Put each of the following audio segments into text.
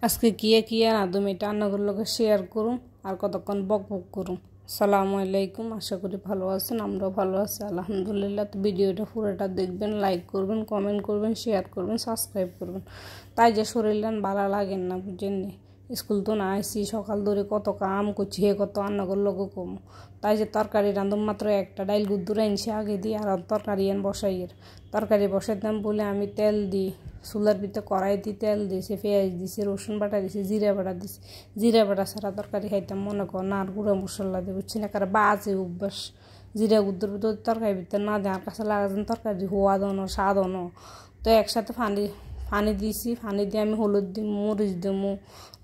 আজকে কিয়া কিয়া রাঁধুম এটা রান্নাগুলোকে শেয়ার করুন আর কতক্ষণ বক বক করুন। আসসালামু আলাইকুম, আশা করি ভালো আছেন, আমরাও ভালো আছি আলহামদুলিল্লাহ। তো ভিডিওটা পুরোটা দেখবেন, লাইক করবেন, কমেন্ট করবেন, শেয়ার করবেন, সাবস্ক্রাইব করবেন। তাই যে শরীরটা ভালো লাগেন না বুঝেন নি, স্কুল তো না আইসি সকাল ধরে কত কাম করছি, হে কত রান্নাগুলোকে কম। তাই যে তরকারি রাঁধুম মাত্র একটা, ডাইল গুদ্দুর আনছি আগে দিই আর তরকারি বসাইয়ের। তরকারি বসাইতাম বলে আমি তেল দিই, চুলার ভিতরে কড়াই দিয়ে তেল দিয়েছি, পেঁয়াজ দিয়েছি, রসুন বাটা দিয়েছি, জিরা বাটা দিয়েছি। জিরা বাটা ছাড়া তরকারি খাইতাম মনে কর না, আর গুঁড়ো মশলা দিয়ে বুঝছি না, কারণ বাজে অভ্যাস। জিরা গুদ্দুর ভিতরে তরকারি ভিতরে না দেয়, আর কাছে লাগাছেন তরকারি হওয়া দনো স্বাদ অনো। তো একসাথে পানি দিয়েছি, পানি দিয়ে আমি হলুদ দিমু, মরিচ দিমু,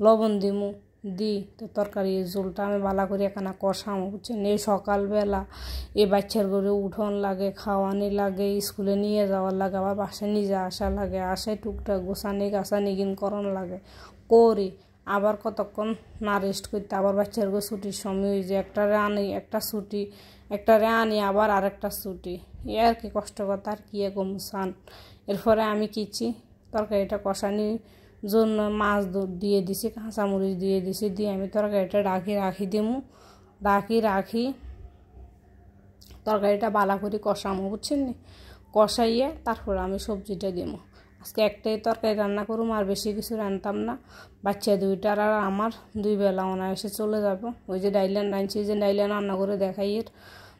লবণ দিমু, দিই তো তরকারি ঝোলটা আমি ভালো করে এখানে কষামো বুঝছেন। এই সকালবেলা এই বাচ্চার ঘরে উঠোন লাগে, খাওয়ানি লাগে, স্কুলে নিয়ে যাওয়ার লাগে, আবার বাসায় নিজে আসা লাগে, আসায় টুকটাক গোছানি গাছানি কিন করণ লাগে করি। আবার কতক্ষণ না রেস্ট করতে আবার বাচ্চার ঘরে ছুটির সময় হয়ে যায়, একটারে আনি একটা ছুটি, একটারে আনি আবার আরেকটা ছুটি, এ আর কি কষ্ট কথা, আর কি কমসান। এরপরে আমি কিছি তরকারিটা কষানির জন্য মাছ দিয়ে দিছি, কাঁচামরিচ দিয়ে দিছি, দিয়ে আমি তরকারিটা রাখি দিমু, রাখি তরকারিটা ভালো করে কষামো বুঝছেন নি। কষাইয়ে তারপর আমি সবজিটা দিমু। আজকে একটাই তরকারি রান্না করুম, আর বেশি কিছু রান্তাম না। বাচ্চা দুইটার আর আমার দুই বেলা অনায়াসে চলে যাবো। ওই যে ডাইলান রাঁধছি, যে ডাইলান রান্না করে দেখাইয়ের,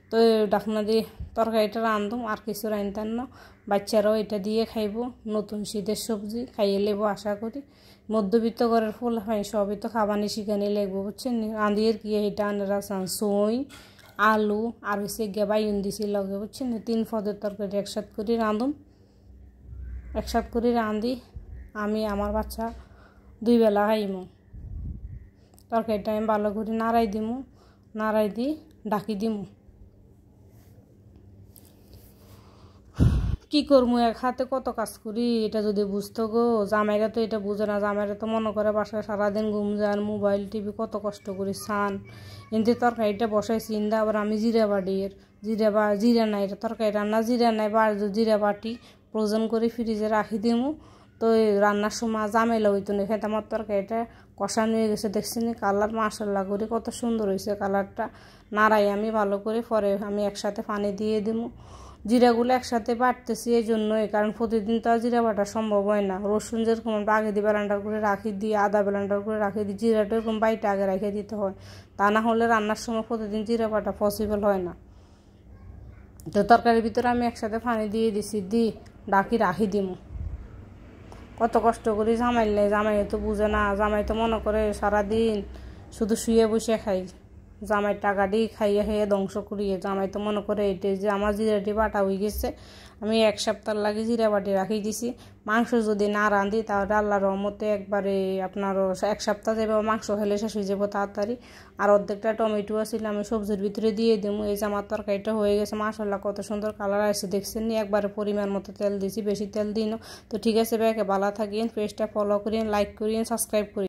তো ডাকনা দিয়ে তরকারিটা রাঁধুম, আর কিছু রাঁধতাম না। বাচ্চারাও এটা দিয়ে খাইব, নতুন শীতের সবজি খাইয়ে লেব আশা করি। মধ্যবিত্ত ঘরের ফুল হয় সবই তো খাবানি শিখানি লাগবো বুঝছেন। রাঁধিয়ের কি এটা আনারা সই আলু আর হচ্ছে বাইগুন দিছি লগে বুঝছেন, 3 পদের তরকারি একসাথে করে রাঁধুম। একসাথে করে রাঁধি আমি, আমার বাচ্চা দুই বেলা খাইমু। তরকারিটা আমি ভালো করে নাড়াই দিমু, নাড়াই দিই ডাকি দিমু। কি করবো, এক হাতে কত কাজ করি, এটা যদি বুঝতো গো। জামাইরা তো এটা বুঝে না, জামাইরা তো মনে করে বাসায় সারাদিন ঘুম যান, মোবাইল টিভি কত কষ্ট করি সান। এতে তরকারিটা বসাইছি, ইন্দা আবার আমি জিরা বাটির জিরা নাই তরকারি রান্না, জিরা নাই বা জিরা বাটি প্রয়োজন করে ফ্রিজে রাখি দিমু। তো রান্নার সময় জামেলা হইতো না, খেতে আমার তরকারিটা কষানো হয়ে গেছে দেখছি কালার মাশাআল্লাহ করে কত সুন্দর হয়েছে কালারটা। নাড়াই আমি ভালো করে, পরে আমি একসাথে পানি দিয়ে দিমু। জিরাগুলো একসাথে বাটতেছি এই জন্যই, কারণ প্রতিদিন তো আর জিরা বাটা সম্ভব হয় না। রসুন যেরকম আমরা আগে দিয়ে ব্লেন্ডার করে রাখি দিই, আদা ব্লেন্ডার করে রাখি দিই, জিরাটা এরকম বাইটে আগে রেখে দিতে হয়, তা না হলে রান্নার সময় প্রতিদিন জিরা বাটা পসিবল হয় না। তো তরকারির ভিতরে আমি একসাথে পানি দিয়ে দিছি, রাখি দিমু। কত কষ্ট করি জামাইলে, জামাই তো বুঝে না, জামাই তো মনে করে সারাদিন শুধু শুয়ে বসে খাই, জামাই টাকা দিয়ে খাইয়ে খাইয়ে ধ্বংস করিয়ে। জামাই তো মনে করে এটাই যে আমার জিরাটি বাটা হয়ে গেছে, আমি 1 সপ্তাহ লাগে জিরা বাটি রাখি দিছি। মাংস যদি না রাঁধি তাহলে আল্লাহর রহমতে একবারে আপনারও 1 সপ্তাহ যাবে, মাংস খেলে শেষ হয়ে যাবো তাড়াতাড়ি। আর অর্ধেকটা টমেটো আছিল আমি সবজির ভিতরে দিয়ে দেবো। এই যে আমার তরকারিটা হয়ে গেছে মাশাআল্লাহ, কত সুন্দর কালার আসছে দেখছেন নি। একবারে পরিমাণ মতো তেল দিয়েছি, বেশি তেল দিই না। তো ঠিক আছে ভাই, ভালো থাকিয়েন, পেজটা ফলো করিয়েন, লাইক করিয়েন, সাবস্ক্রাইব করিয়েন।